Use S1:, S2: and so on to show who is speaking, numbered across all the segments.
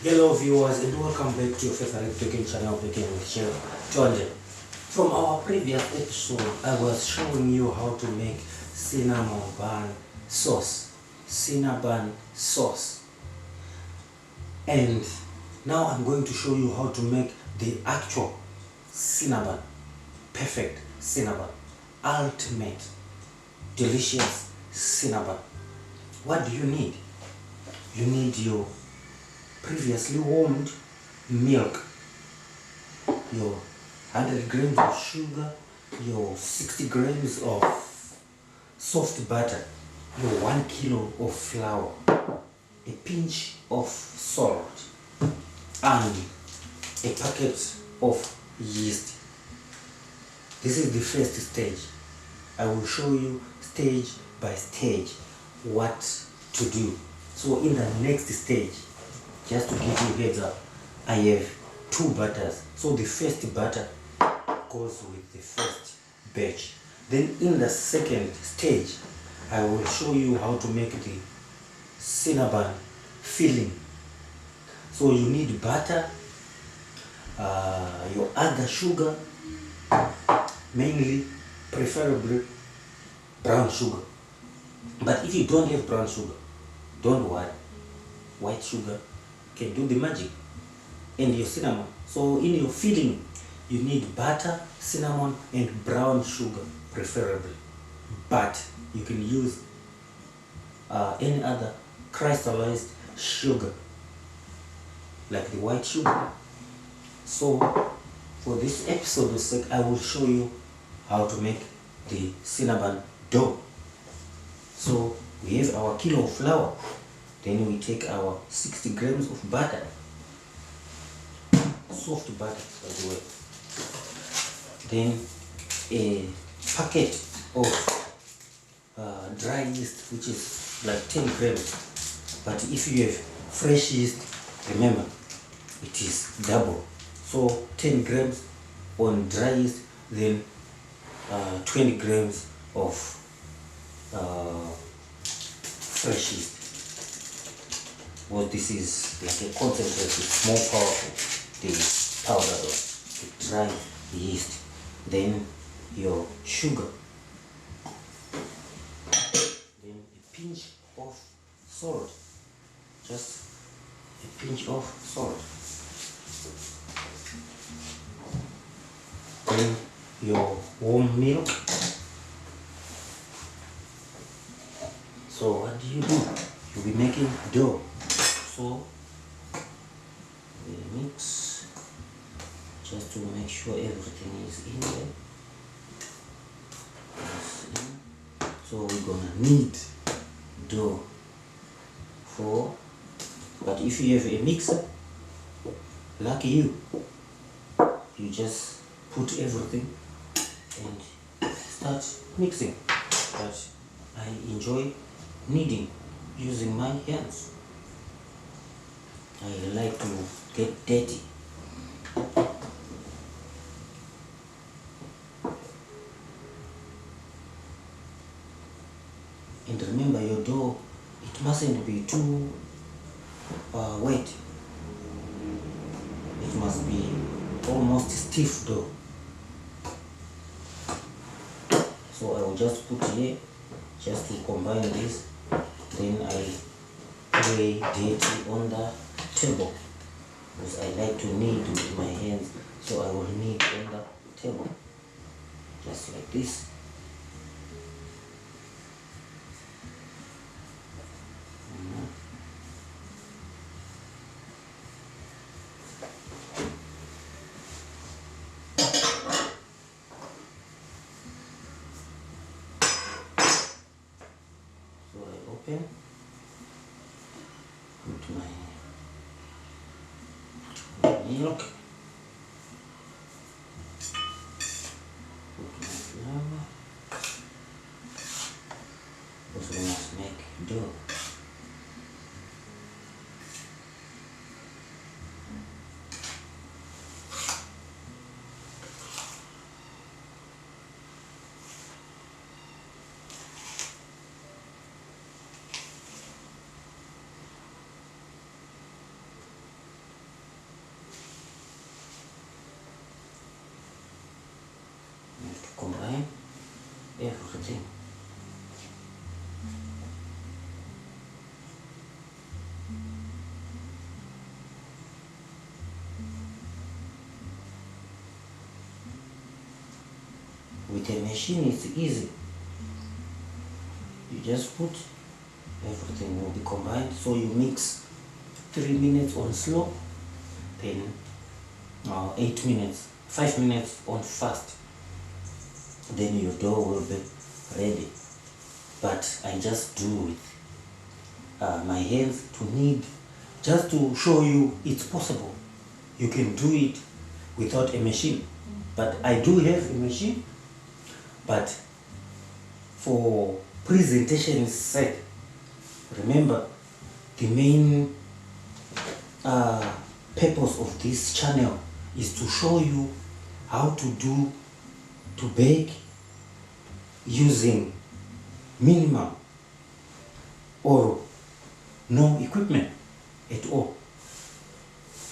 S1: Hello viewers and welcome back to your favorite baking channel, Baking with Chef Tonde. From our previous episode, I was showing you how to make cinnamon sauce. Cinnamon sauce. And now I'm going to show you how to make the actual cinnamon. Perfect cinnamon. Ultimate. Delicious cinnamon. What do you need? You need your previously warmed milk, your 100 grams of sugar, your 60 grams of soft butter, your 1 kilo of flour, a pinch of salt, and a packet of yeast. This is the first stage. I will show you stage by stage what to do. So in the next stage, just to give you heads up, I have 2 butters. So the first butter goes with the first batch. Then in the second stage, I will show you how to make the cinnamon filling. So you need butter, your other sugar, mainly, preferably brown sugar. But if you don't have brown sugar, don't worry, white sugar can do the magic, and your cinnamon. So in your filling, you need butter, cinnamon, and brown sugar, preferably. But you can use any other crystallized sugar, like the white sugar. So for this episode, I will show you how to make the cinnamon dough. So we have our kilo of flour. Then we take our 60 grams of butter, soft butter by the way. Then a packet of dry yeast, which is like 10 grams. But if you have fresh yeast, remember, it is double. So 10 grams on dry yeast, then 20 grams of fresh yeast. Well, this is like a concentrate, it's more powerful, the powder, the dry yeast. Then your sugar, then a pinch of salt, just a pinch of salt. Then your warm milk. So what do? You'll be making dough. So we mix just to make sure everything is in there. So we're gonna need dough but if you have a mixer, lucky you just put everything and start mixing. But I enjoy kneading using my hands. I like to get dirty. And remember, your dough, it mustn't be too wet. It must be almost stiff dough. So I will just put here, just to combine this. Then I lay dirty on the table, because I like to knead with my hands. So I will knead on the table, just like this. So I open, put my milk, put my flour, because we must make dough. everything. With a machine it's easy. You just put, everything will be combined. So you mix 3 minutes on slow, then 8 minutes, 5 minutes on fast. Then your dough will be ready. But I just do with my hands to knead, just to show you it's possible. You can do it without a machine. But I do have a machine, but for presentation's sake, remember the main purpose of this channel is to show you how to bake using minimum or no equipment at all,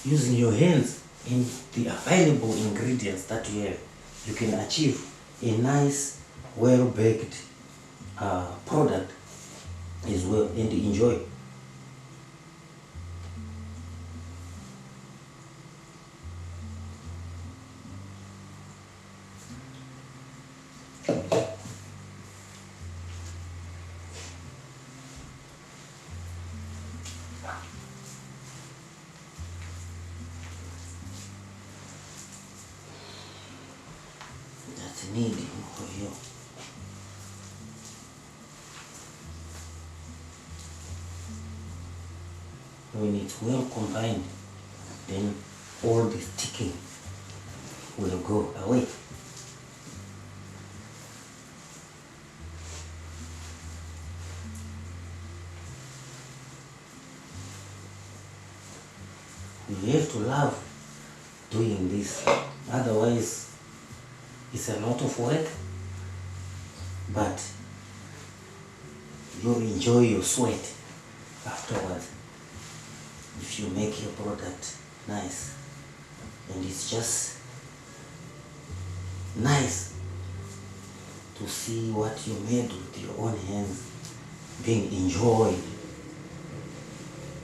S1: using your hands and the available ingredients that you have. You can achieve a nice, well-baked product as well and enjoy. That's needing for you. When it's well combined, then all the sticking will go away. You have to love doing this, otherwise it's a lot of work, but you'll enjoy your sweat afterwards if you make your product nice. And it's just nice to see what you made with your own hands being enjoyed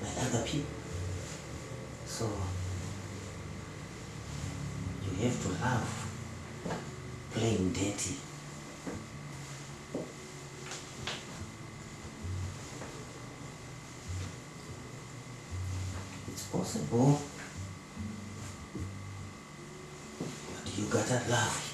S1: by other people. So you have to love playing dirty. It's possible, but you gotta love it.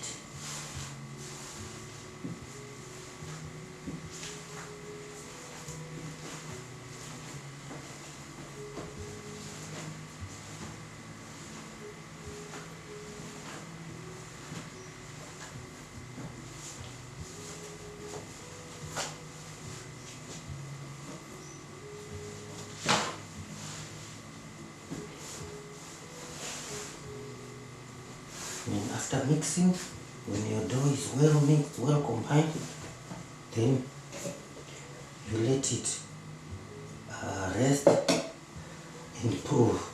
S1: And after mixing, when your dough is well mixed, well combined, then you let it rest and proof.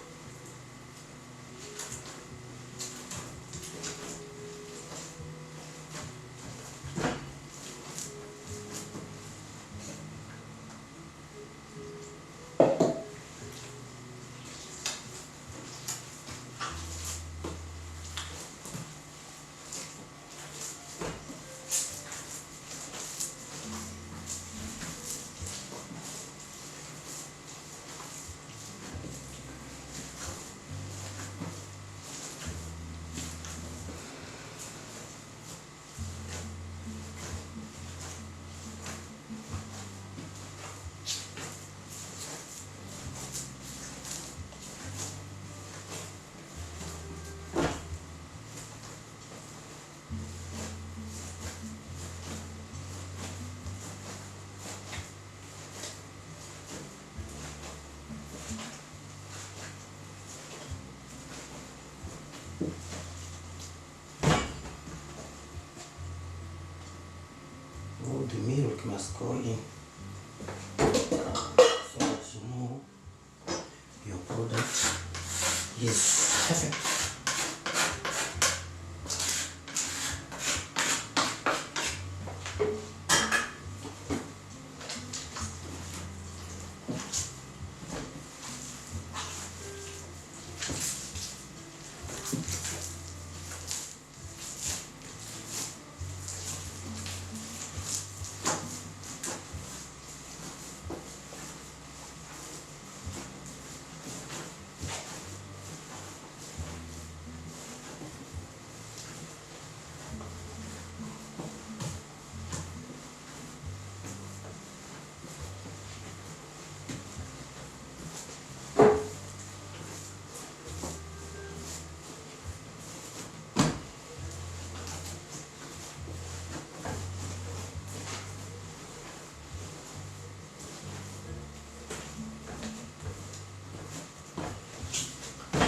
S1: Oh, the milk must go in so that you know your product is perfect.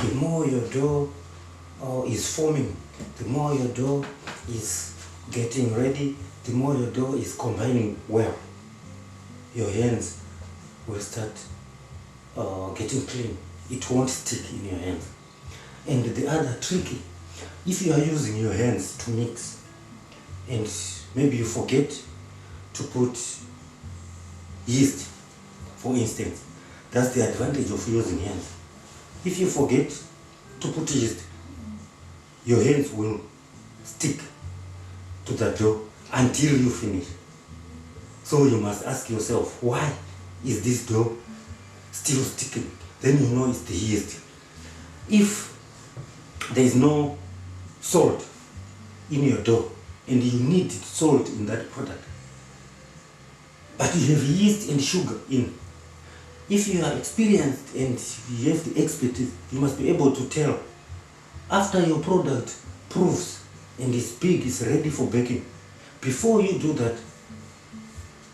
S1: The more your dough is forming, the more your dough is getting ready, the more your dough is combining well, your hands will start getting clean. It won't stick in your hands. And the other tricky, if you are using your hands to mix and maybe you forget to put yeast, for instance, that's the advantage of using hands. If you forget to put yeast, your hands will stick to the dough until you finish. So you must ask yourself, why is this dough still sticking? Then you know it's the yeast. If there is no salt in your dough and you need salt in that product, but you have yeast and sugar in, if you are experienced and you have the expertise, you must be able to tell after your product proves and is big, is ready for baking. Before you do that,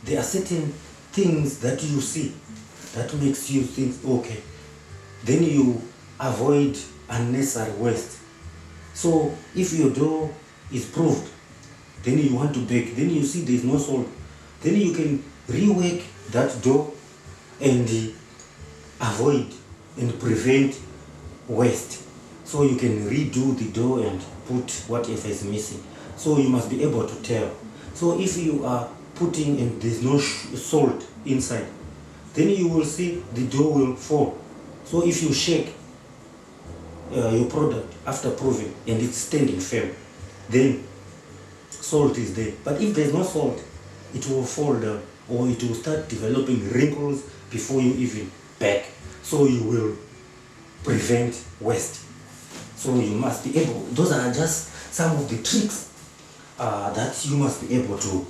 S1: there are certain things that you see that makes you think, okay, then you avoid unnecessary waste. So if your dough is proved, then you want to bake, then you see there is no salt, then you can rework that dough and avoid and prevent waste. So you can redo the dough and put whatever is missing. So you must be able to tell. So if you are putting and there's no salt inside, then you will see the dough will fall. So if you shake your product after proving and it's standing firm, then salt is there. But if there's no salt, it will fall down or it will start developing wrinkles before you even bake. So you will prevent waste. So you must be able, those are just some of the tricks that you must be able to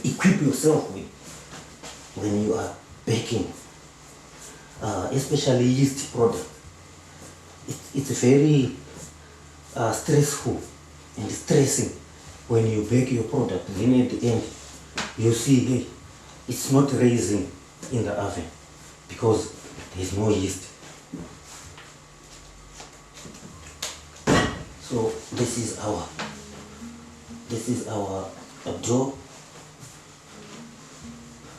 S1: equip yourself with when you are baking, especially yeast product. It's very stressful and stressing when you bake your product. Then at the end, you see, hey, it's not raising in the oven because there's no yeast. So this is our dough.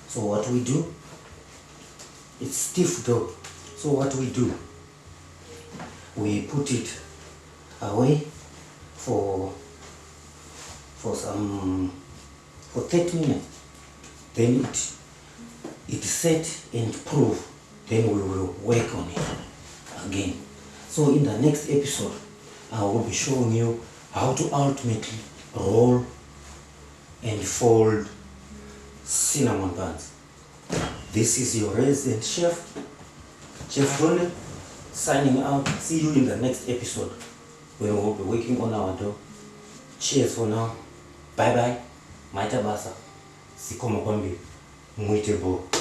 S1: So what we do, it's stiff dough. So what we do, we put it away for 30 minutes. Then it set and proof. Then we will work on it again. So in the next episode, I will be showing you how to ultimately roll and fold cinnamon buns. This is your resident chef, Chef Tonde, signing out. See you in the next episode when we will be working on our dough. Cheers for now. Bye bye. Maitabasa. Sikoma kwambi. Mwitebo.